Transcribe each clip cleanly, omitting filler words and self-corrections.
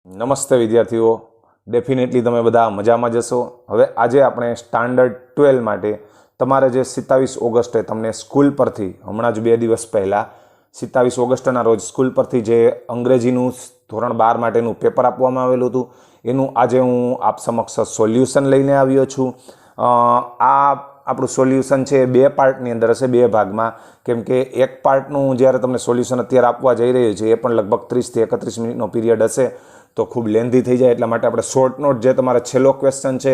નમસ્તે વિદ્યાર્થીઓ, ડેફિનેટલી તમે બધા મજામાં જશો। હવે આજે આપણે સ્ટાન્ડર્ડ 12 માટે તમારે જે 27 ઓગસ્ટે તમને સ્કૂલ પરથી હમણાં જ 2 દિવસ પહેલાં 27 ઓગસ્ટના રોજ સ્કૂલ પરથી જે અંગ્રેજીનું ધોરણ 12 માટેનું પેપર આપવામાં આવેલું હતું એનું આજે હું આપ સમક્ષ સોલ્યુશન લઈને આવ્યો છું। આ આપણું સોલ્યુશન છે એ 2 પાર્ટની અંદર હશે, 2 ભાગમાં, કેમ કે એક પાર્ટનું જ્યારે તમને સોલ્યુશન અત્યારે આપવા જઈ રહ્યું છે એ પણ લગભગ 30 થી 31 મિનિટનો પીરિયડ હશે તો ખૂબ લેન્ધી થઈ જાય, એટલા માટે આપણે શોર્ટ નોટ જે તમારે છેલ્લો ક્વેશ્ચન છે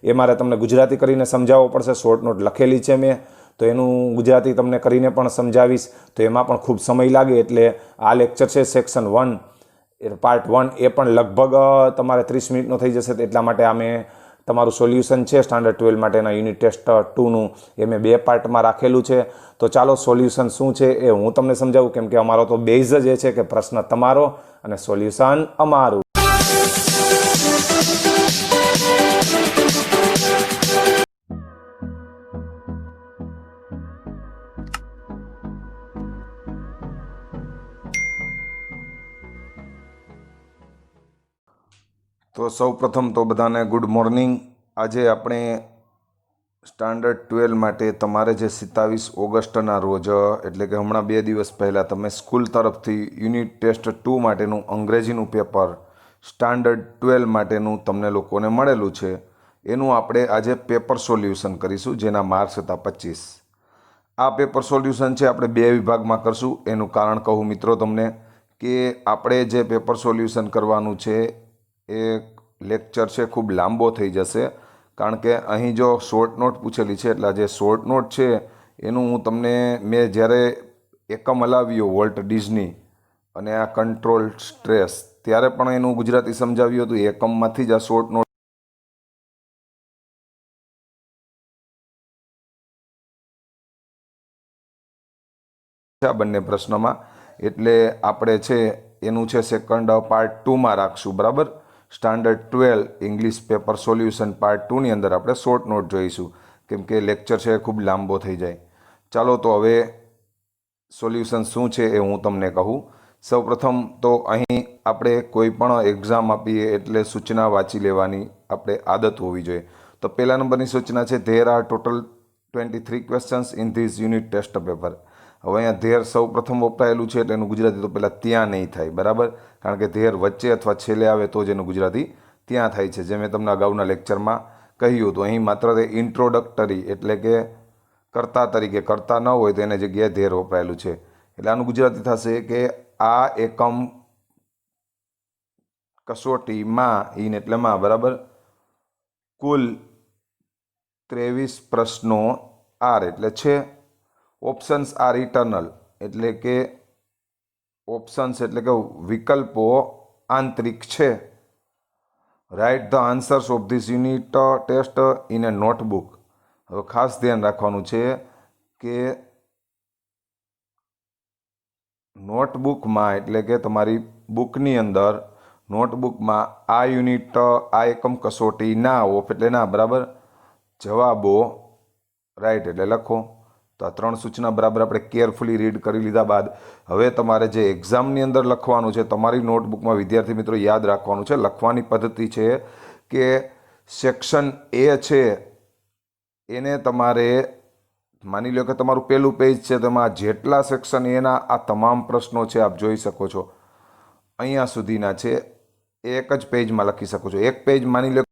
એ મારે તમને ગુજરાતી કરીને સમજાવવો પડશે। શોર્ટ નોટ લખેલી છે મેં, તો એનું ગુજરાતી તમને કરીને પણ સમજાવીશ, તો એમાં પણ ખૂબ સમય લાગે, એટલે આ લેક્ચર છે સેક્શન 1 પાર્ટ 1 એ પણ લગભગ તમારે 30 મિનિટનો થઈ જશે। એટલા માટે આ મેં તમારું સોલ્યુશન છે સ્ટાન્ડર્ડ 12 માટેના યુનિટ ટેસ્ટ 2નું એ મેં 2 પાર્ટમાં રાખેલું છે। તો ચાલો સોલ્યુશન શું છે એ હું તમને સમજાવું, કેમ કે અમારો તો બેઝ જ એ છે કે પ્રશ્ન તમારો અને સોલ્યુશન અમારું। તો સૌ પ્રથમ તો બધાને ગુડ મોર્નિંગ। આજે આપણે સ્ટાન્ડર્ડ 12 માટે તમારે જે 27 ઓગસ્ટના રોજ એટલે કે હમણાં 2 દિવસ પહેલાં તમે સ્કૂલ તરફથી યુનિટ ટેસ્ટ 2 માટેનું અંગ્રેજીનું પેપર સ્ટાન્ડર્ડ 12 માટેનું તમને લોકોને મળેલું છે, એનું આપણે આજે પેપર સોલ્યુશન કરીશું, જેના માર્ક્સ હતા 25। આ પેપર સોલ્યુશન છે આપણે 2 વિભાગમાં કરશું। એનું કારણ કહું મિત્રો તમને કે આપણે જે પેપર સોલ્યુશન કરવાનું છે એ લેક્ચર છે ખૂબ લાંબો થઈ જશે, કારણ કે અહીં જો શોર્ટ નોટ પૂછેલી છે, એટલે જે શોર્ટ નોટ છે એનું હું તમને મેં જ્યારે એકમ હલાવ્યો વોલ્ટ ડિઝની અને આ કંટ્રોલ સ્ટ્રેસ ત્યારે પણ એનું ગુજરાતી સમજાવ્યું હતું। એકમમાંથી જ આ શોર્ટ નોટ આ બંને પ્રશ્નમાં, એટલે આપણે છે એનું છે સેકન્ડ પાર્ટ 2માં રાખશું, બરાબર। Standard 12 English paper solution part 2ની અંદર આપણે શોર્ટ નોટ જોઈશું, કેમ કે લેક્ચર છે એ ખૂબ લાંબો થઈ જાય। ચાલો તો હવે સોલ્યુશન શું છે એ હું તમને કહું। સૌપ્રથમ તો અહીં આપણે કોઈ પણ એક્ઝામ આપીએ એટલે સૂચના વાંચી લેવાની આપણે આદત હોવી જોઈએ। તો પહેલા નંબરની સૂચના છે there are total 23 questions in this unit test paper. હવે અહીંયા ધેર સૌ પ્રથમ વપરાયેલું છે એટલે એનું ગુજરાતી તો પહેલાં ત્યાં નહીં થાય, બરાબર, કારણ કે ધેર વચ્ચે અથવા છેલ્લે આવે તો જ એનું ગુજરાતી ત્યાં થાય છે, જે મેં તમને અગાઉના લેક્ચરમાં કહ્યું હતું। અહીં માત્ર તે ઇન્ટ્રોડક્ટરી એટલે કે કર્તા તરીકે, કર્તા ન હોય તો એને જગ્યાએ ધેર વપરાયેલું છે, એટલે આનું ગુજરાતી થશે કે આ એકમ કસોટીમાં, ઇન એટલે માં, બરાબર, કુલ 23 પ્રશ્નો આર એટલે છે। ઓપ્શન્સ આર ઇટર્નલ એટલે કે ઓપ્શન્સ એટલે કે વિકલ્પો આંતરિક છે। Write the answers of this unit test in a notebook. હવે ખાસ ધ્યાન રાખવાનું છે કે નોટબુકમાં એટલે કે તમારી બુકની અંદર નોટબુકમાં આ યુનિટ આ એકમ કસોટી ના ઓફ એટલે ના, બરાબર, જવાબો રાઇટ એટલે લખો। તો આ 3 સૂચના બરાબર આપણે કેરફુલી રીડ કરી લીધા બાદ હવે તમારે જે એક્ઝામની અંદર લખવાનું છે, તમારી નોટબુકમાં વિદ્યાર્થી મિત્રો યાદ રાખવાનું છે, લખવાની પદ્ધતિ છે કે સેક્શન એ છે એને તમારે માની લો કે તમારું પહેલું પેજ છે, તેમાં જેટલા સેક્શન એના આ તમામ પ્રશ્નો છે આપ જોઈ શકો છો અહીંયા સુધીના છે, એક જ પેજમાં લખી શકો છો। એક પેજ માની લો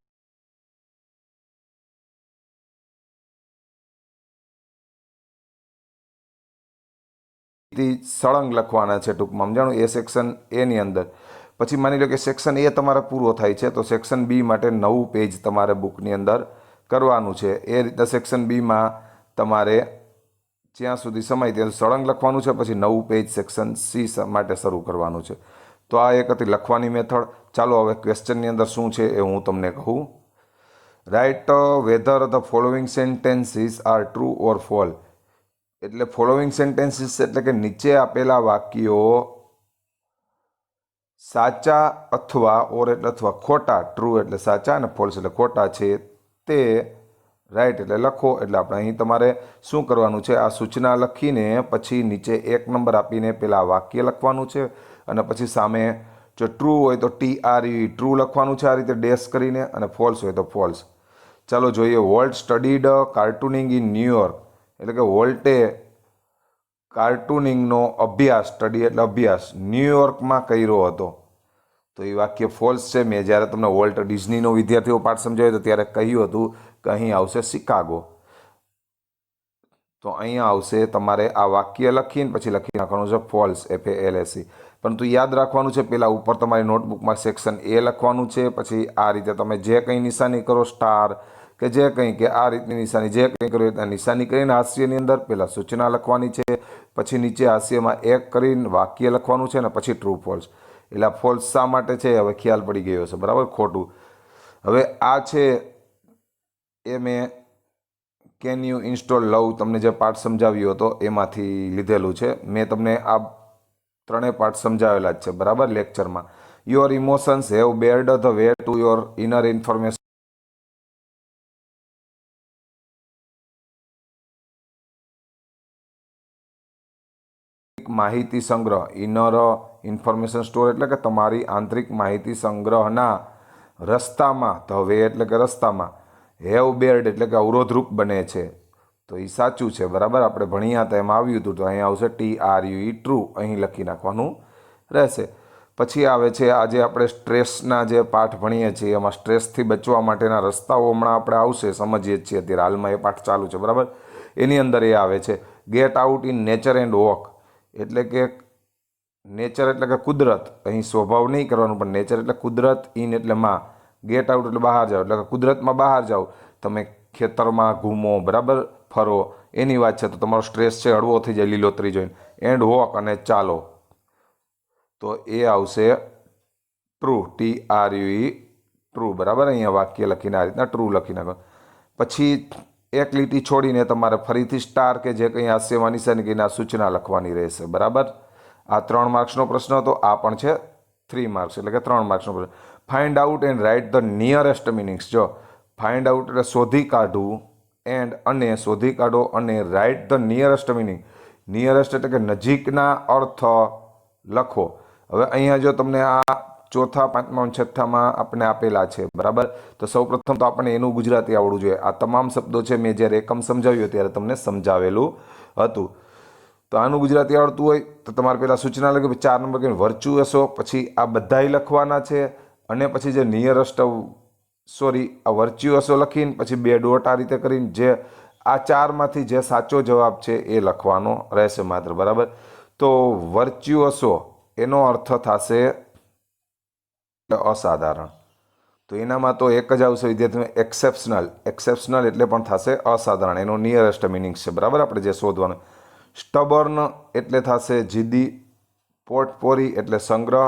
સળંગ લખવાના છે, ટૂંકમાં સમજાણું, એ સેક્શન એની અંદર। પછી માની લો કે સેક્શન એ તમારે પૂરો થાય છે તો સેક્શન બી માટે નવું પેજ તમારે બુકની અંદર કરવાનું છે। એ રીતે સેક્શન બીમાં તમારે જ્યાં સુધી સમય ત્યાં સળંગ લખવાનું છે, પછી નવું પેજ સેક્શન સી માટે શરૂ કરવાનું છે। તો આ એક હતી લખવાની મેથડ। ચાલો હવે ક્વેશ્ચનની અંદર શું છે એ હું તમને કહું। Write whether the following sentences are true or false, એટલે ફોલોઈંગ સેન્ટેન્સીસ એટલે કે નીચે આપેલા વાક્યો સાચા અથવા ઓર એટલે અથવા ખોટા, ટ્રુ એટલે સાચા અને ફોલ્સ એટલે ખોટા છે તે રાઇટ એટલે લખો। એટલે આપણે અહીં તમારે શું કરવાનું છે, આ સૂચના લખીને પછી નીચે 1 નંબર આપીને પેલા વાક્ય લખવાનું છે અને પછી સામે જો ટ્રુ હોય તો TRUE ટ્રુ લખવાનું છે આ રીતે ડેશ કરીને, અને ફોલ્સ હોય તો ફોલ્સ. ચાલો જોઈએ. વોલ્ટ સ્ટડીડ કાર્ટૂનિંગ ઇન ન્યુયોર્ક, એટલે કે વોલ્ટે કાર્ટૂનિંગનો અભ્યાસ, સ્ટડી એટલે અભ્યાસ, ન્યુયોર્કમાં કર્યો હતો. તો એ વાક્ય ફોલ્સ છે. મેં જ્યારે તમને વોલ્ટ ડિઝનીનો વિદ્યાર્થીઓ પાઠ સમજાવ્યો હતો ત્યારે કહ્યું હતું કે અહીં આવશે શિકાગો. તો અહીંયા આવશે તમારે આ વાક્ય લખીને પછી લખી નાખવાનું છે ફોલ્સ, FALSE. પરંતુ યાદ રાખવાનું છે, પહેલાં ઉપર તમારી નોટબુકમાં સેક્શન A લખવાનું છે. પછી આ રીતે તમે જે કંઈ નિશાની કરો, સ્ટાર કે જે કંઈ, કે આ રીતની નિશાની જે કંઈ કરો એ નિશાની કરીને હાસ્યની અંદર પહેલાં સૂચના લખવાની છે, પછી નીચે હાસ્યમાં એક કરીને વાક્ય લખવાનું છે, અને પછી ટ્રુ ફોલ્સ. એટલે ફોલ્સ શા માટે છે હવે ખ્યાલ પડી ગયો છે, બરાબર, ખોટું. હવે આ છે એ મેં કેન યુ ઇન્સ્ટોલ લવ તમને જે પાઠ સમજાવ્યો હતો એમાંથી લીધેલું છે. મેં તમને આ ત્રણેય પાઠ સમજાવેલા જ છે, બરાબર, લેક્ચરમાં. Your emotions have barred the way to your inner information. માહિતી સંગ્રહ, ઇનર ઇન્ફોર્મેશન સ્ટોર એટલે કે તમારી આંતરિક માહિતી સંગ્રહના રસ્તામાં, ધ વે એટલે કે રસ્તામાં, હેવ બેર્ડ એટલે કે અવરોધરૂપ બને છે. તો એ સાચું છે, બરાબર. આપણે ભણ્યા હતા એમાં આવ્યું હતું. તો અહીંયા આવશે TRUE ટ્રુ, અહીં લખી નાખવાનું રહેશે. પછી આવે છે આજે આપણે સ્ટ્રેસના જે પાઠ ભણીએ છીએ એમાં સ્ટ્રેસથી બચવા માટેના રસ્તાઓ હમણાં આપણે આવશે, સમજીએ છીએ અત્યારે હાલમાં એ પાઠ ચાલુ છે, બરાબર. એની અંદર એ આવે છે get out in nature and walk, એટલે કે નેચર એટલે કે કુદરત, અહીં સ્વભાવ નહીં કરવાનું, પણ નેચર એટલે કુદરત, ઇન એટલે માં, ગેટ આઉટ એટલે બહાર જાઓ, એટલે કે કુદરતમાં બહાર જાઓ. તમે ખેતરમાં ઘૂમો, બરાબર, ફરો, એની વાત છે. તો તમારો સ્ટ્રેસ છે હળવો થઈ જાય લીલોતરી જોઈને. એન્ડ વોક અને ચાલો, તો એ આવશે ટ્રુ, TRUE ટ્રુ, બરાબર. અહીંયા વાક્ય લખીને આ રીતના ટ્રુ લખી નાખો. પછી એક લીટી છોડીને તમારે ફરીથી સ્ટાર કે જે કંઈ હાસ્યમાં નિશાની કહીને આ સૂચના લખવાની રહેશે, બરાબર. આ 3 માર્ક્સનો પ્રશ્ન હતો. આ પણ છે 3 માર્ક્સ, એટલે કે 3 માર્ક્સનો પ્રશ્ન. Find out and write the nearest meanings. જો ફાઇન્ડ આઉટ એટલે શોધી કાઢવું, એન્ડ અને શોધી કાઢો, અને write the nearest meaning, nearest એટલે કે નજીકના અર્થ લખો. હવે અહીંયા જો તમને આ ચોથા, પાંચમા, છઠ્ઠામાં આપણે આપેલા છે, બરાબર. તો સૌપ્રથમ તો આપણે એનું ગુજરાતી આવડવું જોઈએ. આ તમામ શબ્દો છે મેં જ્યારે એકમ સમજાવ્યો ત્યારે તમને સમજાવેલું હતું. તો આનું ગુજરાતી આવડતું હોય તો તમારે પહેલાં સૂચના લખી, 4 નંબર કહીને વર્ચ્યુઅસો, પછી આ બધાય લખવાના છે, અને પછી જે નિયરેસ્ટ, આ વર્ચ્યુઅસો લખીને પછી 2 ડોટ આ રીતે કરીને જે આ 4માંથી જે સાચો જવાબ છે એ લખવાનો રહેશે માત્ર, બરાબર. તો વર્ચ્યુઅસો એનો અર્થ થશે અસાધારણ. તો એનામાં તો એક જ આવશે વિદ્યાર્થીઓ, એક્સેપ્શનલ. એક્સેપ્શનલ એટલે પણ થશે અસાધારણ, એનો નિયરેસ્ટ મિનિંગ છે, બરાબર, આપણે જે શોધવાનું. સ્ટબર્ન એટલે થશે જીદી. પોર્ટપોરી એટલે સંગ્રહ.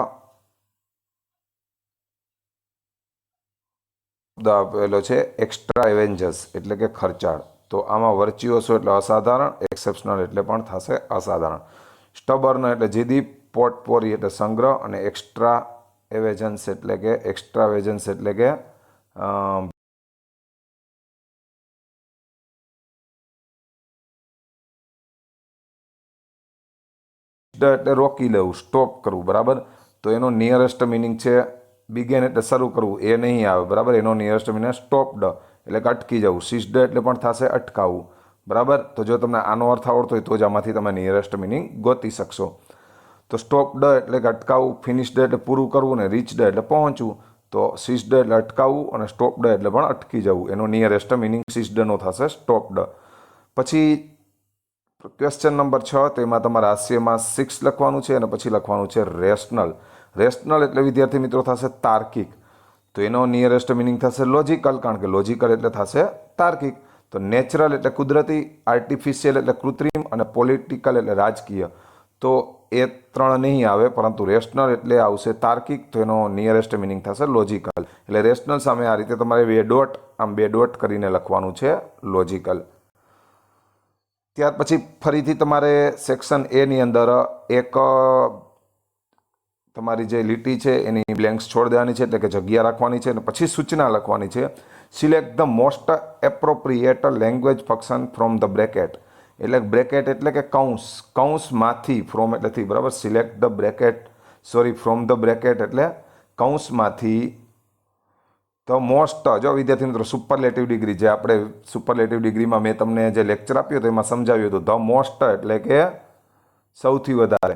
આપેલો છે એક્સ્ટ્રા એવેન્જર્સ એટલે કે ખર્ચાળ. તો આમાં વર્ચ્યુઅસો એટલે અસાધારણ, એક્સેપ્શનલ એટલે પણ થશે અસાધારણ. સ્ટબર્ન એટલે જીદી, પોર્ટપોરી એટલે સંગ્રહ, અને એક્સ્ટ્રા એવેજન્સ એટલે કે એક્સ્ટ્રાવેજન્સ એટલે કે એટલે રોકી લેવું, સ્ટોપ કરવું, બરાબર. તો એનો નિયરેસ્ટ મિનિંગ છે બિગેન એટલે શરૂ કરવું, એ નહીં આવે, બરાબર. એનો નિયરેસ્ટ મિનિંગ સ્ટોપ્ડ એટલે કે અટકી જવું. સિસ્ડ એટલે પણ થશે અટકાવવું, બરાબર. તો જો તમને આનો અર્થ આવડતો હોય તો જ આમાંથી તમે નિયરેસ્ટ મિનિંગ ગોતી શકશો. તો સ્ટોપ્ડ એટલે કે અટકાવવું, ફિનિશ્ડ એટલે પૂરું કરવું, ને રીચડ એટલે પહોંચવું. તો સિસ્ડ એટલે અટકાવવું, અને સ્ટોપ્ડ એટલે પણ અટકી જવું. એનો નિયરેસ્ટ મિનિંગ સિસ્ડનો થશે સ્ટોપ્ડ. પછી ક્વેશ્ચન નંબર 6, તેમાં તમારા હાસ્યમાં 6 લખવાનું છે, અને પછી લખવાનું છે રેશનલ. રેશનલ એટલે વિદ્યાર્થી મિત્રો થશે તાર્કિક. તો એનો નિયરેસ્ટ મિનિંગ થશે લોજિકલ, કારણ કે લોજિકલ એટલે થશે તાર્કિક. તો નેચરલ એટલે કુદરતી, આર્ટિફિશિયલ એટલે કૃત્રિમ, અને પોલિટિકલ એટલે રાજકીય. તો એ 3 નહીં આવે, પરંતુ રેશનલ એટલે આવશે તાર્કિક. તો એનો નિયરેસ્ટ મિનિંગ થશે લોજિકલ. એટલે રેશનલ સામે આ રીતે તમારે 2 ડોટ, આમ 2 ડોટ કરીને લખવાનું છે લોજિકલ. ત્યાર પછી ફરીથી તમારે સેક્શન A ની અંદર એક તમારી જે લીટી છે એની બ્લેન્ક્સ છોડી દેવાની છે, એટલે કે જગ્યા રાખવાની છે, અને પછી સૂચના લખવાની છે. Select the most appropriate language function from the bracket. એટલે બ્રેકેટ એટલે કે કૌંસ, કૌંસમાંથી, ફ્રોમ એટલેથી, બરાબર. Select the bracket, sorry from the bracket એટલે કૌંસમાંથી ધ મોસ્ટ, જો વિદ્યાર્થી મિત્રો સુપરલેટિવ ડિગ્રી, જે આપણે સુપરલેટિવ ડિગ્રીમાં મેં તમને જે લેક્ચર આપ્યો હતો એમાં સમજાવ્યું હતું, ધ મોસ્ટ એટલે કે સૌથી વધારે,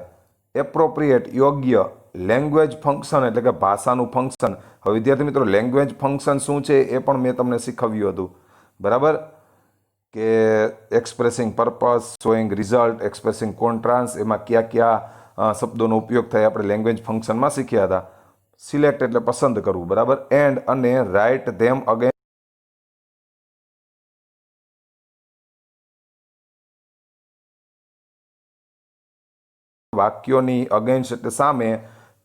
એપ્રોપ્રિએટ યોગ્ય, લેંગ્વેજ ફંક્શન એટલે કે ભાષાનું ફંક્શન. હવે વિદ્યાર્થી મિત્રો લેંગ્વેજ ફંક્શન શું છે એ પણ મેં તમને શીખવ્યું હતું, બરાબર, કે expressing purpose, showing result, expressing contrast, એમાં કયા કયા શબ્દોનો ઉપયોગ થાય આપણે લેંગ્વેજ ફંક્શનમાં શીખ્યા હતા. સિલેક્ટ એટલે પસંદ કરવું, બરાબર, એન્ડ અને રાઇટ ધેમ અગેન વાક્યોની અગેન્સ્ટ એટલે સામે,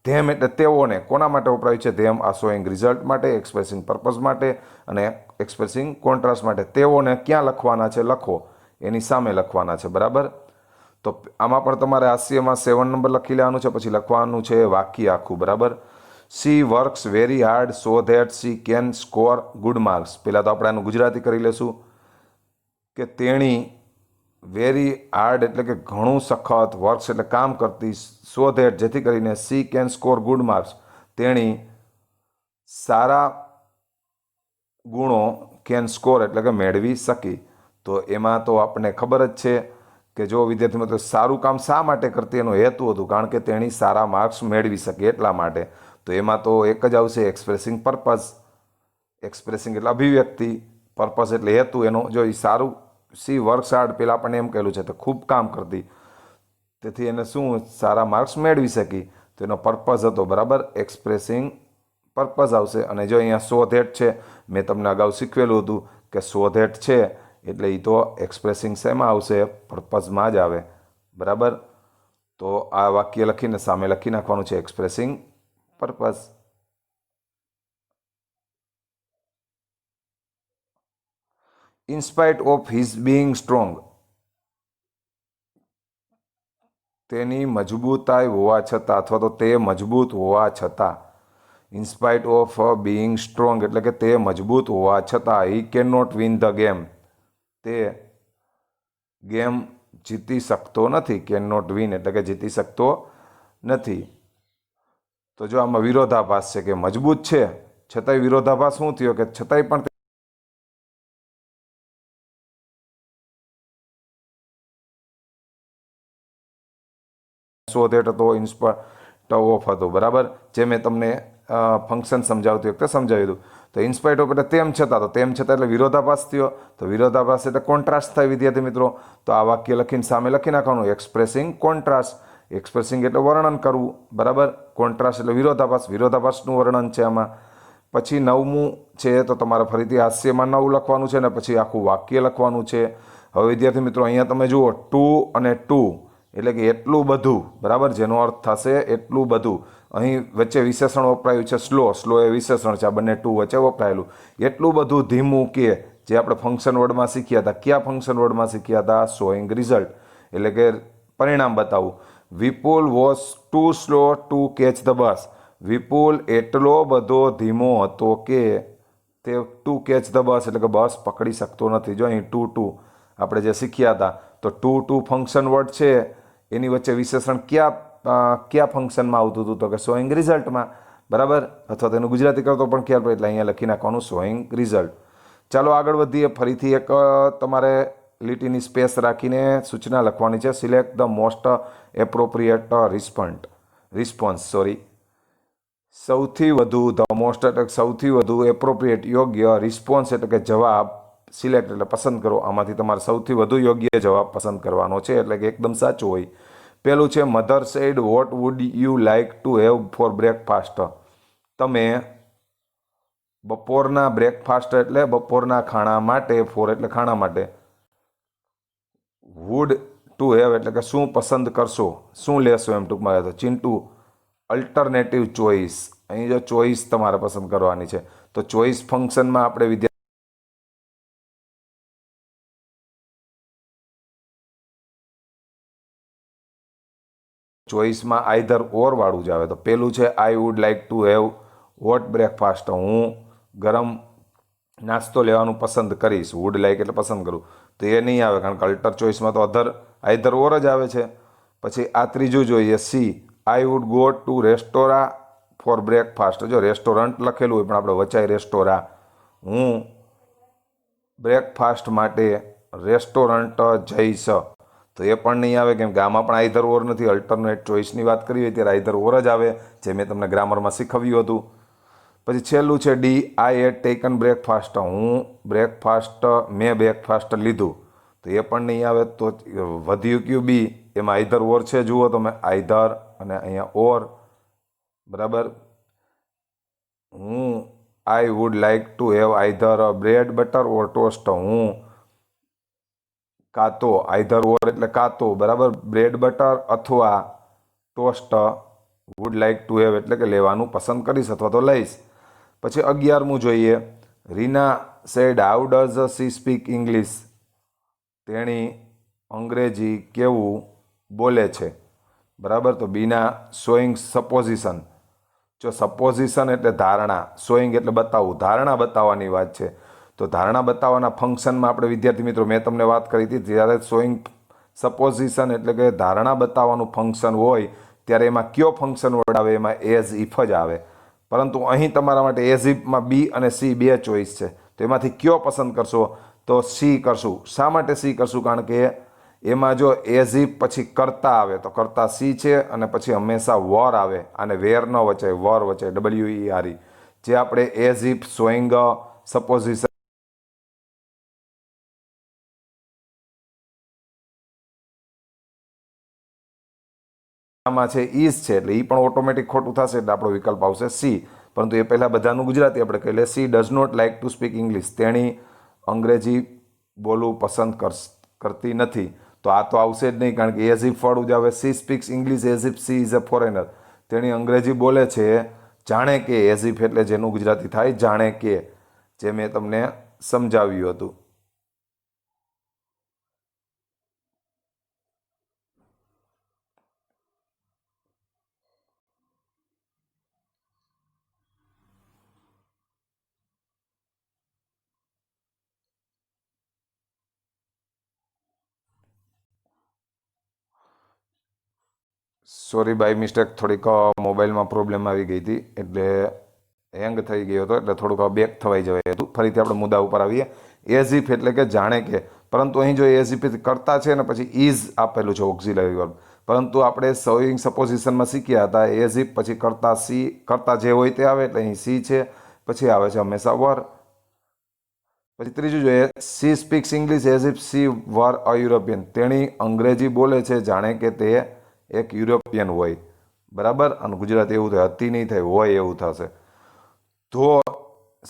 ધેમ એટલે તેઓને, કોના માટે વપરાય છે ધેમ? આ શોઈંગ રિઝલ્ટ માટે, એક્સપ્રેસિંગ પર્પઝ માટે અને એક્સપ્રેસિંગ કોન્ટ્રાસ્ટ માટે. તેઓને ક્યાં લખવાના છે? લખો, એની સામે લખવાના છે, બરાબર. તો આમાં પણ તમારે હાસ્યમાં 7 નંબર લખી લેવાનું છે, પછી લખવાનું છે વાક્ય આખું, બરાબર. C works very hard so that she can score good marks. પહેલાં તો આપણે આનું ગુજરાતી કરી લેશું કે તેણી વેરી હાર્ડ એટલે કે ઘણું સખત, વર્ક્સ એટલે કામ કરતી, સો ધેટ જેથી કરીને, C can score good marks તેણી સારા ગુણો, કેન સ્કોર એટલે કે મેળવી શકી. તો એમાં તો આપણને ખબર જ છે કે જો વિદ્યાર્થી મિત્રો સારું કામ શા માટે કરતી એનો હેતુ હતું, કારણ કે તેણી સારા માર્ક્સ મેળવી શકે એટલા માટે. તો એમાં તો એક જ આવશે એક્સપ્રેસિંગ પર્પઝ. એક્સપ્રેસિંગ એટલે અભિવ્યક્તિ, પર્પઝ એટલે હેતુ એનો. જો એ સારું, સી વર્ક્સ હાર્ડ પહેલાં આપણને એમ કહેલું છે તો ખૂબ કામ કરતી, તેથી એને શું સારા માર્ક્સ મેળવી શકી, તો એનો પર્પઝ હતો, બરાબર, એક્સપ્રેસિંગ પર્પઝ આવશે. અને જો અહીંયા સો ધેટ છે, મેં તમને અગાઉ શીખવેલું હતું કે સો ધેટ છે એટલે એ તો એક્સપ્રેસિંગ શેમાં આવશે? પર્પઝમાં જ આવે, બરાબર. તો આ વાક્ય લખીને સામે લખી નાખવાનું છે expressing purpose. In spite of his being strong, તેની મજબૂતાઈ હોવા છતાં, અથવા તો તે મજબૂત હોવા છતાં, in spite of being strong એટલે કે તે મજબૂત હોવા છતાં, he can not win the game, તે ગેમ જીતી શકતો નથી. કેન નોટ વિન એટલે કે જીતી શકતો નથી. તો જો આમાં વિરોધાભાસ છે કે મજબૂત છે છતાંય વિરોધાભાસ શું થયો કે છતાંય પણ સો ધેટ હતો, ઇન્સ્પાઇટ ઓફ હતો, બરાબર, જે મેં તમને ફંક્શન સમજાવતી વખતે સમજાવ્યું હતું. તો ઇન્સ્પાઇટ ઓફ એટલે તેમ છતાં, તો તેમ છતાં એટલે વિરોધાભાસ થયો, તો વિરોધાભાસ એટલે કોન્ટ્રાસ્ટ થાય વિદ્યાર્થી મિત્રો. તો આ વાક્ય લખીને સામે લખી નાખવાનું એક્સપ્રેસિંગ કોન્ટ્રાસ્ટ. એક્સપ્રેસિંગ એટલે વર્ણન કરવું, બરાબર, કોન્ટ્રાસ્ટ એટલે વિરોધાભાસ, વિરોધાભાસનું વર્ણન છે આમાં. પછી 9મું છે તો તમારે ફરીથી હાસ્યમાં 9 લખવાનું છે ને પછી આખું વાક્ય લખવાનું છે. હવે વિદ્યાર્થી મિત્રો અહીંયા તમે જુઓ ટુ અને ટુ એટલે કે એટલું બધું, બરાબર, જેનો અર્થ થશે એટલું બધું. અહીં વચ્ચે વિશેષણ વપરાયું છે સ્લો, સ્લો એ વિશેષણ છે, આ બંને ટુ વચ્ચે વપરાયેલું. એટલું બધું ધીમું કે, જે આપણે ફંક્શન વર્ડમાં શીખ્યા હતા. કયા ફંક્શન વર્ડમાં શીખ્યા હતા? શોઈંગ રિઝલ્ટ એટલે કે પરિણામ બતાવવું. Vipul was too slow to catch the bus. Vipul એટલો બધો ધીમો હતો કે તે ટુ કેચ ધ બસ એટલે કે બસ પકડી શકતો નથી. જો અહીં ટુ આપણે જે શીખ્યા હતા, તો ટુ ફંક્શન વર્ડ છે, એની વચ્ચે વિશેષણ કયા ફંક્શનમાં આવતું હતું? તો કે શોઈંગ રિઝલ્ટમાં, બરાબર, અથવા તેનું ગુજરાતી કરતો પણ ખ્યાલ પડે એટલે અહીંયા લખી નાખવાનું શોઈંગ રિઝલ્ટ. ચાલો આગળ વધીએ. ફરીથી એક તમારે લીટીની સ્પેસ રાખીને સૂચના લખવાની છે. Select the most appropriate response. સૌથી વધુ, ધ મોસ્ટ એટલે સૌથી વધુ, એપ્રોપ્રિએટ યોગ્ય, રિસ્પોન્સ એટલે કે જવાબ, સિલેક્ટ એટલે પસંદ કરો. આમાંથી તમારે સૌથી વધુ યોગ્ય જવાબ પસંદ કરવાનો છે, એટલે કે એકદમ સાચો હોય. પેલું છે mother said what would you like to have four breakfast. તમે બપોરના બ્રેકફાસ્ટ એટલે બપોરના ખાણા માટે, ફોર એટલે ખાણા માટે, વુડ ટુ હેવ એટલે કે શું પસંદ કરશો, શું લેશો એમ ટૂંકમાં. તો ચિંટુ અલ્ટરનેટિવ ચોઇસ, અહીં જો ચોઇસ તમારે પસંદ કરવાની છે. તો ચોઇસ ફંક્શનમાં આપણે ચોઇસમાં આઈધર ઓર વાળું જ આવે. તો પેલું છે I would like to have what breakfast. હું ગરમ નાસ્તો લેવાનું પસંદ કરીશ. વુડ લાઇક એટલે પસંદ કરું, તો એ નહીં આવે, કારણ કે અલ્ટર ચોઇસમાં તો આઈધર ઓર જ આવે છે. પછી આ ત્રીજું જોઈએ C, I would go to restaurant for breakfast. જો રેસ્ટોરન્ટ લખેલું હોય પણ આપણે વચાય રેસ્ટોરા. હું બ્રેકફાસ્ટ માટે રેસ્ટોરન્ટ જઈશ તો એ પણ નહીં આવે, કેમ કે આમાં પણ આઈધર ઓર નથી. અલ્ટરનેટ ચોઇસની વાત કરી હોય ત્યારે આઈધર ઓર જ આવે, જે મેં તમને ગ્રામરમાં શીખવ્યું હતું. પછી છેલ્લું છે ડી, આઈ હેડ ટેકન બ્રેકફાસ્ટ. મેં બ્રેકફાસ્ટ લીધું તો એ પણ નહીં આવે. તો વધ્યું કયું બી, એમાં આઈધર ઓર છે. જુઓ તમે, આઈધર અને અહીંયા ઓર. બરાબર. I would like to have either bread butter or toast. હું કાં તો, આઈધર ઓર એટલે કાં તો, બરાબર, બ્રેડ બટર અથવા toast would like to have એટલે કે લેવાનું પસંદ કરીશ અથવા તો લઈશ. પછી 11મું જોઈએ. Reena said how does she speak English. તેણી અંગ્રેજી કેવું બોલે છે. બરાબર. તો બીના શોઈંગ સપોઝિશન. જો સપોઝિશન એટલે ધારણા, શોઈંગ એટલે બતાવવું, ધારણા બતાવવાની વાત છે. તો ધારણા બતાવવાના ફંક્શનમાં આપણે વિદ્યાર્થી મિત્રો મેં તમને વાત કરી હતી, જ્યારે શોઈંગ સપોઝિશન એટલે કે ધારણા બતાવવાનું ફંક્શન હોય ત્યારે એમાં કયો ફંક્શન વર્ડ આવે? એમાં એઝ ઇફ જ આવે. પરંતુ અહીં તમારા માટે એઝ ઇફમાં બી અને સી બે ચોઈસ છે. તો એમાંથી કયો પસંદ કરશો? તો સી કરશું. શા માટે સી કરશું? કારણ કે એમાં જો એઝ ઇફ પછી કરતા આવે તો કરતા સી છે, અને પછી હંમેશા વર આવે, અને વેર ન વચાય, વર વચાય, WERE. જે આપણે એઝ ઇફ, શોઈંગ સપોઝિશન માં છે ઇઝ છે, એટલે એ પણ ઓટોમેટિક ખોટું થશે, એટલે આપણો વિકલ્પ આવશે સી. પરંતુ એ પહેલાં બધાનું ગુજરાતી આપણે કહી લે. She does not like to speak English. તેણી અંગ્રેજી બોલવું પસંદ કરતી નથી. તો આ તો આવશે જ નહીં, કારણ કે એઝ ઇફ વાળું જ આવે. C speaks English as if she is a foreigner. તેણી અંગ્રેજી બોલે છે જાણે કે, એઝ ઇફ એટલે જેનું ગુજરાતી થાય જાણે કે, જે મેં તમને સમજાવ્યું હતું. સોરી, બાય મિસ્ટેક થોડીક મોબાઈલમાં પ્રોબ્લેમ આવી ગઈ હતી, એટલે હેંગ થઈ ગયો હતો, એટલે થોડુંક બેક થવાઈ જવાય હતું. ફરીથી આપણે મુદ્દા ઉપર આવીએ. એઝ ઇફ એટલે કે જાણે કે, પરંતુ અહીં જો એઝ ઇફ કરતા છે ને પછી ઇઝ આપેલું છે ઓક્ઝિલરી વર્બ. પરંતુ આપણે શોઈંગ સપોઝિશનમાં શીખ્યા હતા એઝ ઇફ પછી કરતા સી, કરતા જે હોય તે આવે, એટલે અહીં સી છે, પછી આવે છે હંમેશા વર. પછી ત્રીજું જોઈએ. She speaks English as if she were a European. તેણી અંગ્રેજી બોલે છે જાણે કે તે એક યુરોપિયન હોય. બરાબર. અને ગુજરાતી એવું થાય, હતી નહીં થાય, હોય એવું થશે. ધો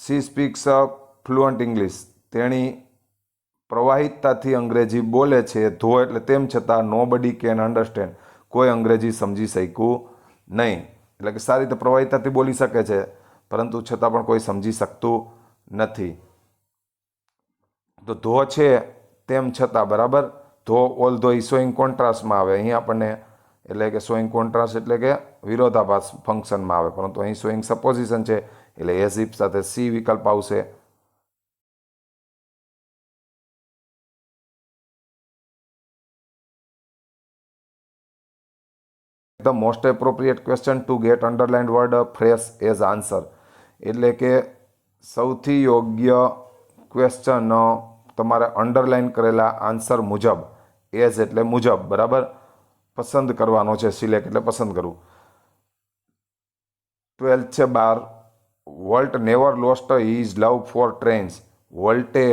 સી સ્પીક્સ ફ્લુઅન્ટ ઇંગ્લિશ. તેણી પ્રવાહિતતાથી અંગ્રેજી બોલે છે. ધો એટલે તેમ છતાં, નો બડી કેન અન્ડરસ્ટેન્ડ. કોઈ અંગ્રેજી સમજી શક્યું નહીં. એટલે કે સારી રીતે પ્રવાહિતતાથી બોલી શકે છે, પરંતુ છતાં પણ કોઈ સમજી શકતું નથી. તો ધો છે તેમ છતાં, બરાબર. ધો ઓલ ધો એ શોઈંગ કોન્ટ્રાસ્ટમાં આવે. અહીં આપણને એટલે કે શોઈંગ કોન્ટ્રાસ્ટ એટલે કે વિરોધાભાસ ફંક્શનમાં આવે, પરંતુ અહીં શોઈંગ સપોઝિશન છે એટલે એઝ ઇફ સાથે સી વિકલ્પ આવશે. The most appropriate question to get underlined word fresh as answer. એટલે કે સૌથી યોગ્ય ક્વેશ્ચન તમારે અંડરલાઇન કરેલા આન્સર મુજબ, એઝ એટલે મુજબ, બરાબર, પસંદ કરવાનો છે. સિલેક્ટ એટલે પસંદ કરવું. 12 છે 12. Walt never lost his love for trains. વોલ્ટે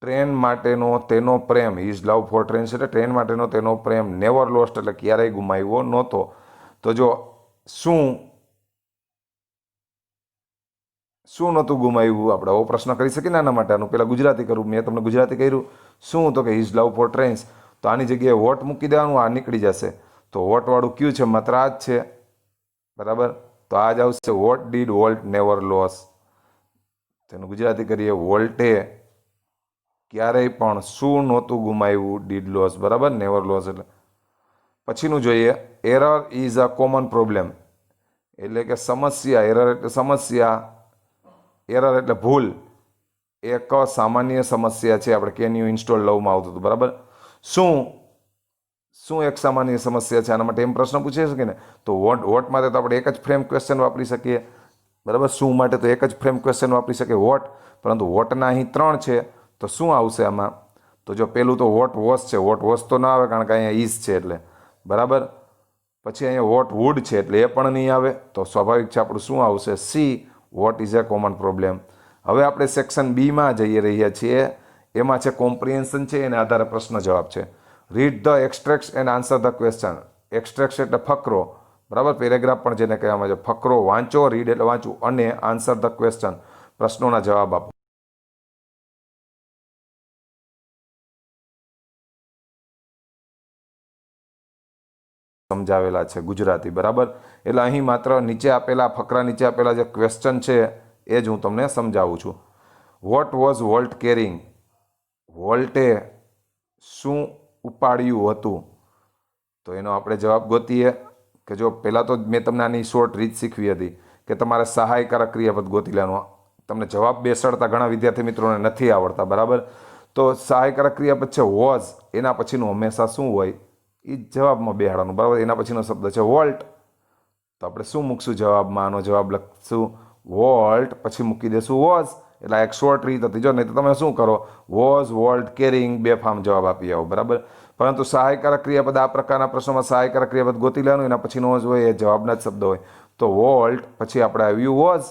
ટ્રેન માટેનો તેનો પ્રેમ, હિઝ લવ ફોર ટ્રેન્સ એટલે ટ્રેન માટેનો તેનો પ્રેમ, નેવર લોસ્ટ એટલે ક્યારેય ગુમાવ્યો નહોતો. તો જો શું નહોતું ગુમાવ્યું, આપણે આવો પ્રશ્ન કરી શકીએ ને આના માટે. આનું પહેલાં ગુજરાતી કરું, મેં તમને ગુજરાતી કર્યું. શું? તો કે હિઝ લવ ફોર ટ્રેન્સ. તો આની જગ્યાએ વોટ મૂકી દેવાનું, આ નીકળી જશે. તો વોટવાળું કયું છે? માત્ર આ જ છે, બરાબર. તો આ જ આવશે. What did volt never loss. તેનું ગુજરાતી કરીએ. વોલ્ટે ક્યારેય પણ શું નહોતું ગુમાવ્યું? ડીડ લોસ, બરાબર, નેવર લોસ. એટલે પછીનું જોઈએ. Error is a common problem. એટલે કે સમસ્યા. એરર એટલે સમસ્યા, એરર એટલે ભૂલ. એક સામાન્ય સમસ્યા છે. આપણે કેન યુ ઇન્સ્ટોલ લવમાં આવતું હતું, બરાબર. શું શું એક સામાન્ય સમસ્યા છે આના માટે એમ પ્રશ્ન પૂછી શકે ને. તો વોટ માટે તો આપણે એક જ ફ્રેમ ક્વેશ્ચન વાપરી શકીએ, બરાબર. શું માટે તો એક જ ફ્રેમ ક્વેશ્ચન વાપરી શકીએ વોટ, પરંતુ વોટના અહીં 3 છે. તો શું આવશે આમાં? તો જો પેલું તો વોટ વોસ છે, વોટ વોસ તો ના આવે કારણ કે અહીંયા ઇઝ છે એટલે, બરાબર. પછી અહીંયા વોટ વુડ છે એટલે એ પણ નહીં આવે. તો સ્વાભાવિક છે આપણું શું આવશે? C, what is a common problem. હવે આપણે સેક્શન બીમાં જઈ રહ્યા છીએ. એમાં છે કોમ્પ્રિહેન્શન છે, એના આધારે પ્રશ્ન જવાબ છે. Read the extracts and answer the question. Extracts એટલે ફકરો, બરાબર. પેરેગ્રાફ પણ જેને કહેવામાં આવે છે. ફકરો વાંચો, રીડ એટલે વાંચવું, અને આન્સર ધ ક્વેશ્ચન, પ્રશ્નોના જવાબ આપો. સમજાવેલા છે ગુજરાતી, બરાબર. એટલે અહીં માત્ર નીચે આપેલા ફકરા નીચે આપેલા જે ક્વેશ્ચન છે એ જ હું તમને સમજાવું છું. What was Walt carrying? વોલ્ટે શું ઉપાડ્યું હતું? તો એનો આપણે જવાબ ગોતીએ. કે જો પહેલાં તો મેં તમને આની શોર્ટ રીત શીખવી હતી કે તમારે સહાયકારક ક્રિયાપદ ગોતી લેવાનું. તમને જવાબ બેસાડતા ઘણા વિદ્યાર્થી મિત્રોને નથી આવડતા, બરાબર. તો સહાયકારક ક્રિયાપદ છે વોઝ, એના પછીનું હંમેશા શું હોય? એ જવાબમાં બેહાડવાનું, બરાબર. એના પછીનો શબ્દ છે વોલ્ટ, તો આપણે શું મૂકશું જવાબમાં? આનો જવાબ લખશું વોલ્ટ, પછી મૂકી દેશું વોઝ. એટલે એક શોર્ટ રીત હતી. જો નહીં તો તમે શું કરો? વોઝ વોલ્ટ કેરિંગ, બે ફાર્મ જવાબ આપી આવો, બરાબર. પરંતુ સહાયકારક ક્રિયાપદ આ પ્રકારના પ્રશ્નોમાં સહાયકારક ક્રિયાપદ ગોતી લેવાનું, એના પછીનો હોય એ જવાબના જ શબ્દ હોય. તો વોલ્ટ પછી આપણે આવ્યું વોઝ,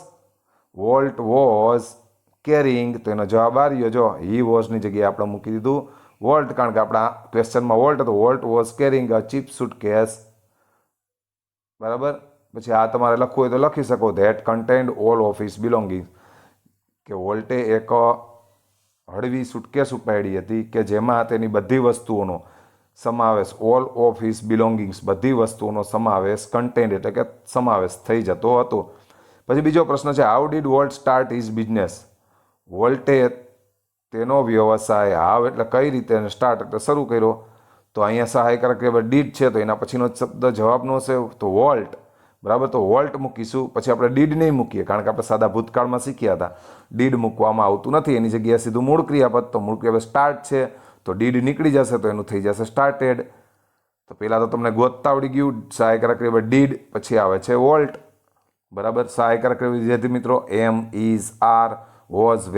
વોલ્ટ વોઝ કેરિંગ, તો એનો જવાબ આ રહ્યો. જો હી વોઝની જગ્યાએ આપણે મૂકી દીધું વોલ્ટ, કારણ કે આપણા ક્વેશ્ચનમાં વોલ્ટ હતો. Walt was carrying a cheap suitcase, બરાબર. પછી આ તમારે લખવું હોય તો લખી શકો that contained all office belonging, કે વોલ્ટે એક હળવી સુટકેસ ઉપાડી હતી કે જેમાં તેની બધી વસ્તુઓનો સમાવેશ, ઓલ ઓફ હિઝ બિલોંગિંગ્સ, બધી વસ્તુઓનો સમાવેશ, કન્ટેન્ટ એટલે કે સમાવેશ થઈ જતો હતો. પછી બીજો પ્રશ્ન છે how did Walt start his business? વોલ્ટે તેનો વ્યવસાય હાવ એટલે કઈ રીતે, સ્ટાર્ટ એટલે શરૂ કર્યો. તો અહીંયા સહાયકારક ક્રિયાપદ ડીડ છે, તો એના પછીનો શબ્દ જવાબનો છે તો વોલ્ટ, બરાબર. તો વોલ્ટ મૂકીશું. પછી આપણે ડીડ નહીં મૂકીએ કારણ કે આપણે સાદા ભૂતકાળમાં શીખ્યા હતા ડીડ મૂકવામાં આવતું નથી. એની જગ્યાએ સીધું મૂળ ક્રિયાપદ, તો મૂળ ક્રિયાપદ સ્ટાર્ટ છે, તો ડીડ નીકળી જશે, તો એનું થઈ જશે સ્ટાર્ટેડ. તો પહેલાં તો તમને ગોતતા આવડી ગયું સહાયકારક ક્રિયાપદ ડીડ, પછી આવે છે વોલ્ટ, બરાબર. સહાયકારક ક્રિયાપદ વિદ્યાર્થી મિત્રો એમ, ઇઝ, આર, વોઝ,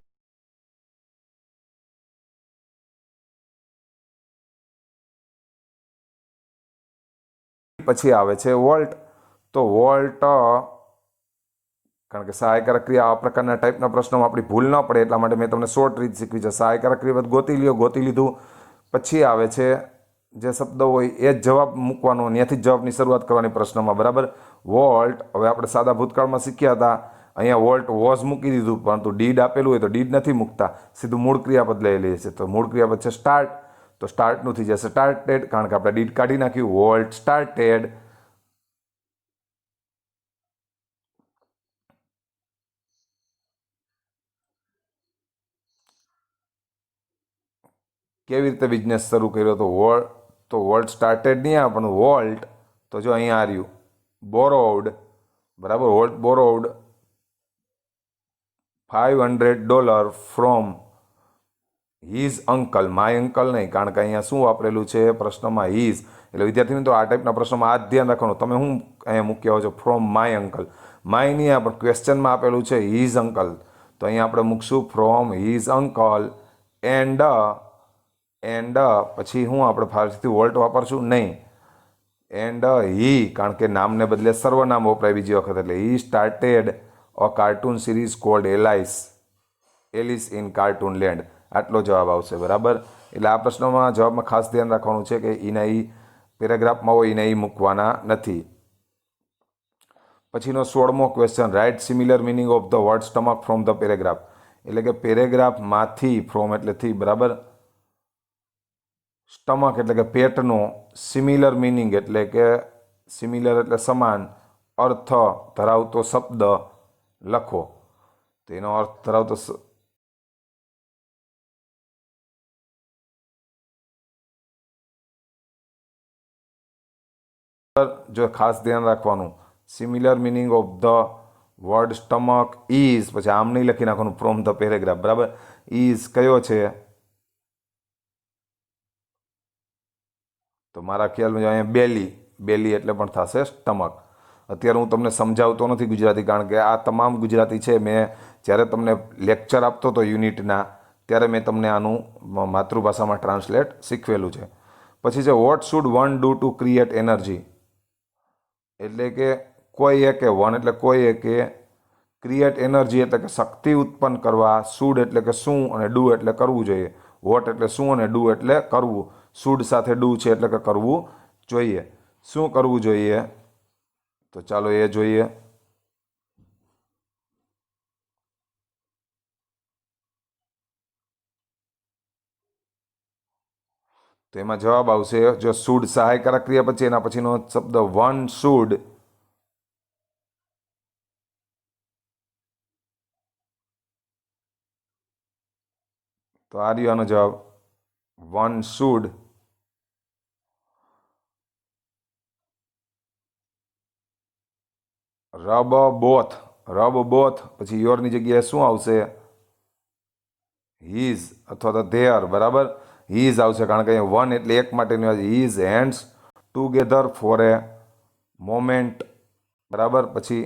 પછી આવે છે વોલ્ટ. તો વોલ્ટ, કારણ કે સહાયકારક ક્રિયા આ પ્રકારના ટાઈપના પ્રશ્નોમાં આપણી ભૂલ ન પડે એટલા માટે મેં તમને શોર્ટ રીત શીખવી છે. સહાયકારક ક્રિયાપદ ગોતી લ્યો, ગોતી લીધું પછી આવે છે જે શબ્દ હોય એ જ જવાબ મૂકવાનો, ત્યાંથી જ જવાબની શરૂઆત કરવાની પ્રશ્નમાં, બરાબર. વોલ્ટ, હવે આપણે સાદા ભૂતકાળમાં શીખ્યા હતા અહીંયા વોલ્ટ વોઝ મૂકી દીધું, પરંતુ ડીડ આપેલું હોય તો ડીડ નથી મૂકતા, સીધું મૂળ ક્રિયાપદ લઈ લઈએ છીએ. તો મૂળ ક્રિયાપદ છે સ્ટાર્ટ, તો સ્ટાર્ટનું થઈ જશે સ્ટાર્ટેડ, કારણ કે આપણે ડીડ કાઢી નાખ્યું. Volt started. કેવી રીતે બિઝનેસ શરૂ કર્યો? તો વોલ્ટ સ્ટાર્ટેડ નહીં આવે પણ વોલ્ટ, તો જો અહીંયા આ રહ્યું બોરોવડ, બરાબર. Walt borrowed $500 from his uncle, my uncle નહીં, કારણ કે અહીંયા શું વાપરેલું છે પ્રશ્નમાં હિઝ. એટલે વિદ્યાર્થી મિત્રો આ ટાઈપના પ્રશ્નોમાં આ જ ધ્યાન રાખવાનું. તમે શું અહીંયા મૂક્યા છો? From my uncle. માય નહીં આ પણ ક્વેશ્ચનમાં આપેલું છે હિઝ અંકલ, તો અહીંયા આપણે મૂકશું ફ્રોમ હિઝ અંકલ એન્ડ પછી હું આપણે ફારસીથી વોલ્ટ વાપરશું નહીં, એન્ડ હી, કારણ કે નામને બદલે સર્વનામ વપરાય બીજી વખત, એટલે he started a cartoon series called Alice in cartoon land. આટલો જવાબ આવશે, બરાબર. એટલે આ પ્રશ્નોમાં જવાબમાં ખાસ ધ્યાન રાખવાનું છે કે એના ઈ પેરેગ્રાફમાં હોય એને ઈ મૂકવાના નથી. પછીનો 16મો question, right similar meaning of the word stomach from the paragraph, એટલે કે પેરેગ્રાફમાંથી, ફ્રોમ એટલે થી, બરાબર. સ્ટમક એટલે કે પેટનો, સિમિલર મિનિંગ એટલે કે સિમિલર એટલે સમાન, અર્થ ધરાવતો શબ્દ લખો. તેનો અર્થ ધરાવતો જો ખાસ ધ્યાન રાખવાનું, similar meaning of the word stomach is, પછી આમ નહીં લખી નાખવાનું ફ્રોમ ધ પેરેગ્રાફ, બરાબર. ઇઝ કયો છે? તો મારા ખ્યાલમાં જો અહીંયા બેલી, બેલી એટલે પણ થશે સ્ટમક. અત્યારે હું તમને સમજાવતો નથી ગુજરાતી, કારણ કે આ તમામ ગુજરાતી છે. મેં જ્યારે તમને લેક્ચર આપતો હતો યુનિટના, ત્યારે મેં તમને આનું માતૃભાષામાં ટ્રાન્સલેટ શીખવેલું છે. પછી છે what should one do to create energy, એટલે કે કોઈ એકે, વન એટલે કોઈ એકે, ક્રિએટ એનર્જી એટલે કે શક્તિ ઉત્પન્ન કરવા, શુડ એટલે કે શું, અને ડુ એટલે કરવું જોઈએ. વોટ એટલે શું અને ડુ એટલે કરવું. શુડ સાથે ડુ છે એટલે કે કરવું જોઈએ. શું કરવું જોઈએ? તો ચાલો એ જોઈએ. તો એમાં જવાબ આવશે, જો શુડ સહાયકારક ક્રિયા પછી એના પછીનો શબ્દ વન શુડ, તો આ રહ્યો આનો જવાબ, one should rub both, rub both. પછી યોરની જગ્યાએ શું આવશે? હીઝ અથવા તો ધેર. બરાબર, હીઝ આવશે, કારણ કે અહીંયા વન એટલે એક માટેની વાત. હીઝ હેન્ડ્સ ટુગેધર ફોર એ મોમેન્ટ. બરાબર, પછી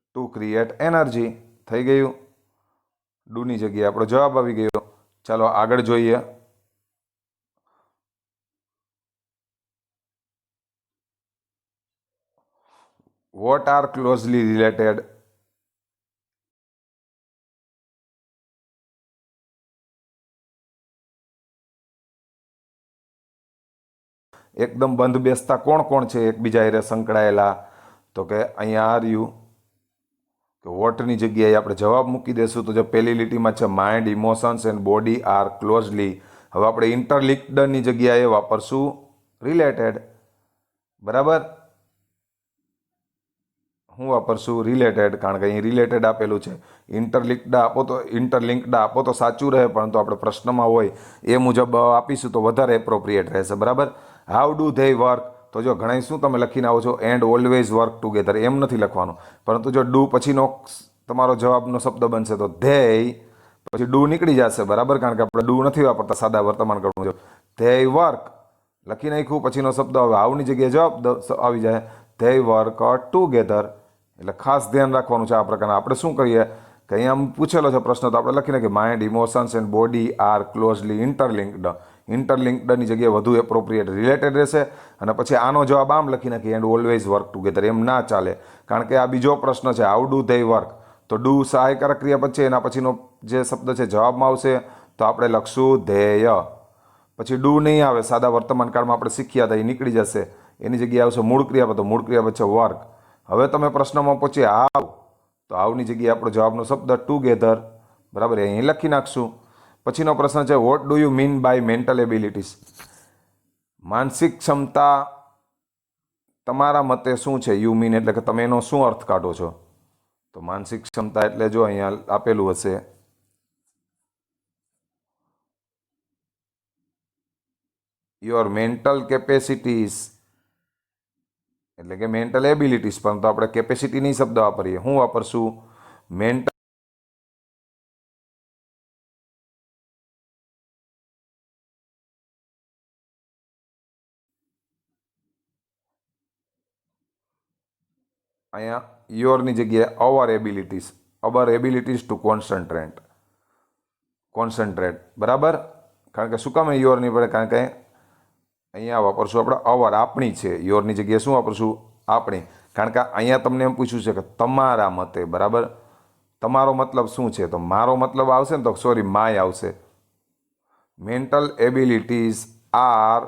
ટુ ક્રિએટ એનર્જી થઈ ગયું. ડુની જગ્યાએ આપણો જવાબ આવી ગયો. ચાલો આગળ જોઈએ. વોટ આર ક્લોઝલી રિલેટેડ, એકદમ બંધ બેસતા કોણ કોણ છે એકબીજા હારે સંકળાયેલા? તો કે અહીંયા આ રહ્યું કે વોટની જગ્યાએ આપણે જવાબ મૂકી દેશું. તો જો પહેલી લીટીમાં છે mind, emotions and body are closely. હવે આપણે ઇન્ટરલિંક્ડની જગ્યાએ વાપરશું રિલેટેડ. બરાબર, હું વાપરશું રિલેટેડ, કારણ કે અહીં રિલેટેડ આપેલું છે. ઇન્ટરલિંક્ડ આપો તો સાચું રહે, પરંતુ આપણે પ્રશ્નમાં હોય એ મુજબ આપીશું તો વધારે એપ્રોપ્રિએટ રહેશે. બરાબર, હાઉ ડુ ધે વર્ક, તો જો ઘણા શું તમે લખીને આવો છો, એન્ડ ઓલવેઝ વર્ક ટુગેધર, એમ નથી લખવાનું. પરંતુ જો ડુ પછીનો તમારો જવાબનો શબ્દ બનશે તો ધેય, પછી ડુ નીકળી જશે. બરાબર, કારણ કે આપણે ડુ નથી વાપરતા સાદા વર્તમાન કાળ મુજબ. ધેય વર્ક લખી નાખ્યું, પછીનો શબ્દ હવે હાઉની જગ્યાએ જવાબ આવી જાય, ધેય વર્ક ટુગેધર. એટલે ખાસ ધ્યાન રાખવાનું છે આ પ્રકારના. આપણે શું કરીએ કે અહીંયા પૂછેલો છે પ્રશ્ન, તો આપણે લખીને કે mind, emotions and body are closely interlinked. ઇન્ટરલિંક્ડની જગ્યાએ વધુ એપ્રોપ્રિએટ રિલેટેડ રહેશે. અને પછી આનો જવાબ આમ લખી નાખીએ, એન્ડ ઓલવેઝ વર્ક ટુગેધર. એમ ના ચાલે, કારણ કે આ બીજો પ્રશ્ન છે, હાઉ ડુ ધે વર્ક. તો ડુ સહાયકારક ક્રિયા પછી એના પછીનો જે શબ્દ છે જવાબમાં આવશે, તો આપણે લખશું ધેય. પછી ડુ નહીં આવે, સાદા વર્તમાન કાળમાં આપણે શીખ્યા હતા એ નીકળી જશે. એની જગ્યાએ આવશે મૂળ ક્રિયાપદ, તો મૂળ ક્રિયાપદ છે વર્ક. હવે તમે પ્રશ્નમાં પહોંચીએ હાવ, તો હાવની જગ્યાએ આપણો જવાબનો શબ્દ ટુગેધર. બરાબર, અહીં લખી નાખશું. પછીનો પ્રશ્ન છે what do you mean by mental abilities, માનસિક ક્ષમતા તમારા મતે શું છે? યુ મીન એટલે કે તમે એનો શું અર્થ કાઢો છો? તો માનસિક ક્ષમતા એટલે જો અહીંયા આપેલું હશે, યોર મેન્ટલ કેપેસિટીઝ, એટલે કે મેન્ટલ એબિલિટીઝ, પરંતુ આપણે કેપેસિટીની શબ્દ વાપરીએ. શું વાપરશું? મેન્ટલ. અહીંયા યોરની જગ્યાએ અવર abilities, hour abilities to concentrate. બરાબર, કારણ કે શું કામ યોર નહીં પડે? કારણ કે અહીંયા વાપરશું આપણે અવર, આપણી છે. યોરની જગ્યાએ શું વાપરશું? આપણી. કારણ કે અહીંયા તમને એમ પૂછ્યું છે કે તમારા મતે. બરાબર, તમારો મતલબ શું છે? તો મારો મતલબ આવશે ને, તો સોરી માય આવશે. Mental abilities are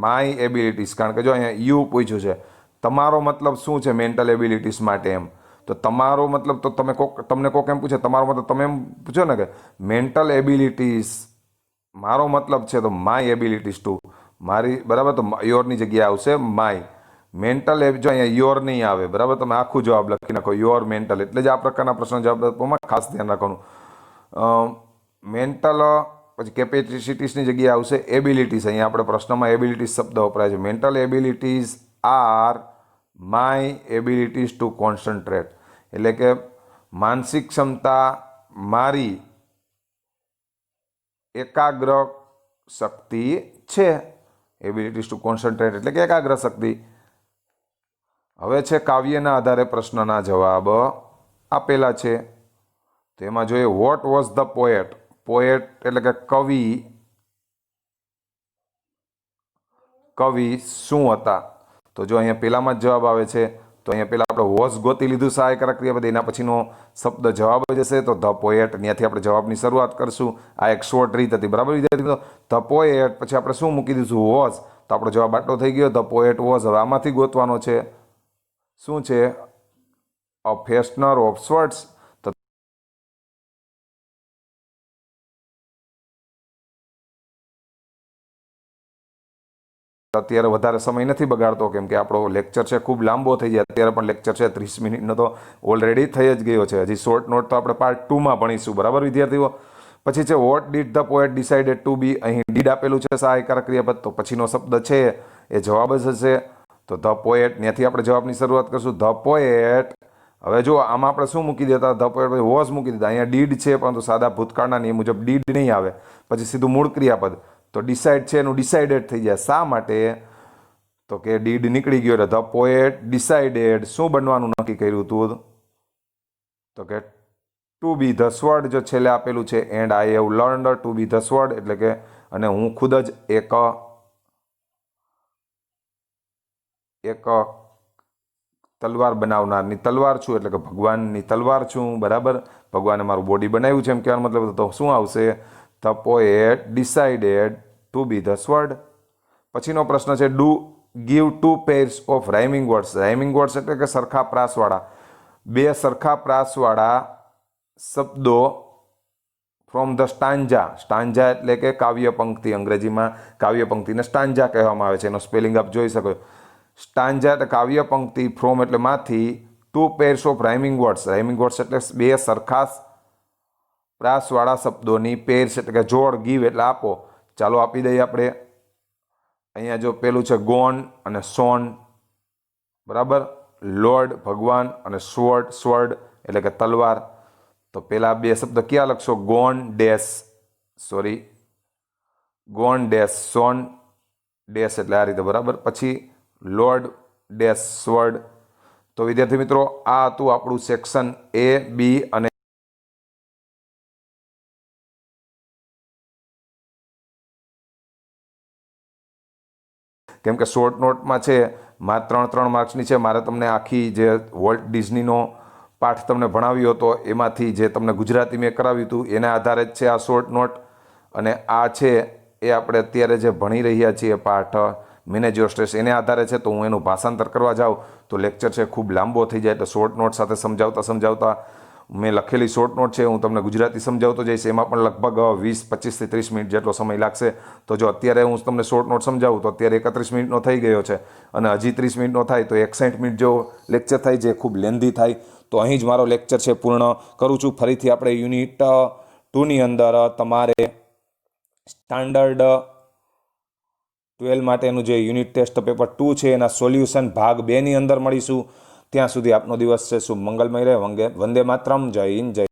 my abilities, કારણ કે જો અહીંયા યુ પૂછ્યું છે, તમારો મતલબ શું છે મેન્ટલ એબિલિટીઝ માટે, એમ. તો તમારો મતલબ, તો તમને કોક એમ પૂછે તમારો મતલબ, તમે એમ પૂછો ને કે મેન્ટલ એબિલિટીઝ, મારો મતલબ છે તો માય એબિલિટીઝ ટુ, મારી. બરાબર, તો યોરની જગ્યાએ આવશે માય. મેન્ટલ જો અહીંયા યોર નહીં આવે. બરાબર, તમે આખું જવાબ લખી નાખો યોર મેન્ટલ. એટલે જ આ પ્રકારના પ્રશ્ન જવાબ આપવામાં ખાસ ધ્યાન રાખવાનું. મેન્ટલ પછી કેપેસિટીઝની જગ્યાએ આવશે એબિલિટીઝ. અહીંયા આપણે પ્રશ્નમાં એબિલિટીઝ શબ્દ વપરાય છે. Mental abilities are my abilities to concentrate, એટલે કે માનસિક ક્ષમતા મારી એકાગ્ર શક્તિ છે. એબિલિટીઝ ટુ કોન્સન્ટ્રેટ એટલે કે એકાગ્ર શક્તિ. હવે છે કાવ્યના આધારે પ્રશ્નના જવાબ આપેલા છે. તો એમાં જોઈએ what was the poet. Poet એટલે કે કવિ શું હતા? તો જો અહીંયા પેલામાં જ જવાબ આવે છે. તો અહીંયા પેલા આપણે વોઝ ગોતી લીધું સહાયકારક ક્રિયાપદ, એના પછીનો શબ્દ જવાબ જ હશે. તો ધ પોએટ, ત્યાંથી આપણે જવાબની શરૂઆત કરશું. આ એક શોર્ટ રીત હતી, બરાબર વિદ્યાર્થી મિત્રો? ધ પોએટ પછી આપણે શું મૂકી દઈશું? વોઝ. તો આપણો જવાબ આટલો થઈ ગયો, ધ પોએટ વોઝ. હવે આમાંથી ગોતવાનો છે શું છે? અ ફેશનર ઓફ સ્વર્ડ્સ. અત્યારે વધારે સમય નથી બગાડતો, કેમ કે આપણો લેક્ચર છે ખૂબ લાંબો થઈ જાય. અત્યારે પણ લેક્ચર છે 30 મિનિટનો તો ઓલરેડી થઈ જ ગયો છે. હજી શોર્ટ નોટ તો આપણે પાર્ટ 2માં ભણીશું, બરાબર વિદ્યાર્થીઓ? પછી છે what did the poet decided to be. અહીં ડીડ આપેલું છે સહાયકારક ક્રિયાપદ, તો પછીનો શબ્દ છે એ જવાબ જ હશે. તો ધ પોએટ, ત્યાંથી આપણે જવાબની શરૂઆત કરશું. The poet. હવે જો આમાં આપણે શું મૂકી દેતા? ધ પોએટ પછી વોઝ મૂકી દીધા. અહીંયા ડીડ છે, પરંતુ સાદા ભૂતકાળના નિયમ મુજબ ડીડ નહીં આવે, પછી સીધું મૂળ ક્રિયાપદ. તો ડિસાઇડ છે એનું ડિસાઇડેડ થઈ જાય. શા માટે? તો કે ડીડ નીકળી ગયો એટલે ધ પોએટ ડિસાઇડેડ શું બનવાનું નક્કી કર્યું હતું? તો કે ટુ બી ધ સ્વર્ડ જો છેલ્લે આપેલું છે. And I have learned to be the sword એટલે કે અને હું ખુદ જ એક તલવાર બનાવનારની તલવાર છું, એટલે કે ભગવાનની તલવાર છું, બરાબર? ભગવાને મારું બોડી બનાવ્યું છે એમ કહેવાનો મતલબ. તો શું આવશે? The poet decided to be the sword. પછીનો પ્રશ્ન છે do give 2 pairs of rhyming words. Rhyming words એટલે કે સરખા પ્રાસવાળા, 2 સરખા પ્રાસવાળા શબ્દો ફ્રોમ ધ સ્ટાન્જા. સ્ટાન્જા એટલે કે કાવ્ય પંક્તિ. અંગ્રેજીમાં કાવ્ય પંક્તિને સ્ટાન્જા કહેવામાં આવે છે. એનો સ્પેલિંગ આપ જોઈ શકો. સ્ટાન્જા એટલે કાવ્ય પંક્તિ, ફ્રોમ એટલે માંથી, 2 pairs of rhyming words. Rhyming words એટલે 2 સરખા પ્રાસવાળા શબ્દોની પેર્સ એટલે કે જોડ, ગીવ એટલે આપો. ચાલો આપી દઈએ આપણે. અહીંયા જો પેલું છે ગોન અને સોન, બરાબર? લોર્ડ ભગવાન અને સ્વર્ડ એટલે કે તલવાર. તો પેલા 2 શબ્દ ક્યાં લખશો? ગોન ડેશ સોન ડેશ એટલે આ રીતે, બરાબર? પછી લોર્ડ ડેશ સ્વર્ડ. તો વિદ્યાર્થી મિત્રો આ હતું આપણું સેક્શન A, B અને કેમ કે શોર્ટ નોટમાં છે મારે 3 માર્ક્સની છે. મારે તમને આખી જે વોલ્ટ ડિઝનીનો પાઠ તમને ભણાવ્યો હતો એમાંથી જે તમને ગુજરાતી મેં કરાવ્યું હતું એના આધારે જ છે આ શોર્ટ નોટ. અને આ છે એ આપણે અત્યારે જે ભણી રહ્યા છીએ પાઠ મેનેજ યોર સ્ટ્રેસ, એને આધારે છે. તો હું એનું ભાષાંતર કરવા જાઉં તો લેક્ચર છે ખૂબ લાંબો થઈ જાય. એટલે શોર્ટ નોટ સાથે સમજાવતા મેં લખેલી શોર્ટ નોટ છે હું તમને ગુજરાતી સમજાવતો જઈશ. એમાં પણ લગભગ 20-25 થી 30 મિનિટ જેટલો સમય લાગશે. તો જો અત્યારે હું તમને શોર્ટ નોટ સમજાવું તો અત્યારે 31 મિનિટનો થઈ ગયો છે અને હજી 30 મિનિટનો થાય તો 61 મિનિટ જેવો લેક્ચર થાય, જે ખૂબ લેન્ધી થાય. તો અહીં જ મારો લેક્ચર છે પૂર્ણ કરું છું. ફરીથી આપણે યુનિટ 2ની અંદર તમારે સ્ટાન્ડર્ડ 12 માટેનું જે યુનિટ ટેસ્ટ પેપર 2 છે એના સોલ્યુશન ભાગ 2ની અંદર મળીશું. ત્યાં સુધી આપનો દિવસ છે શુભ મંગલમય રહે. વંદે માતરમ. જય હિન્દ, જય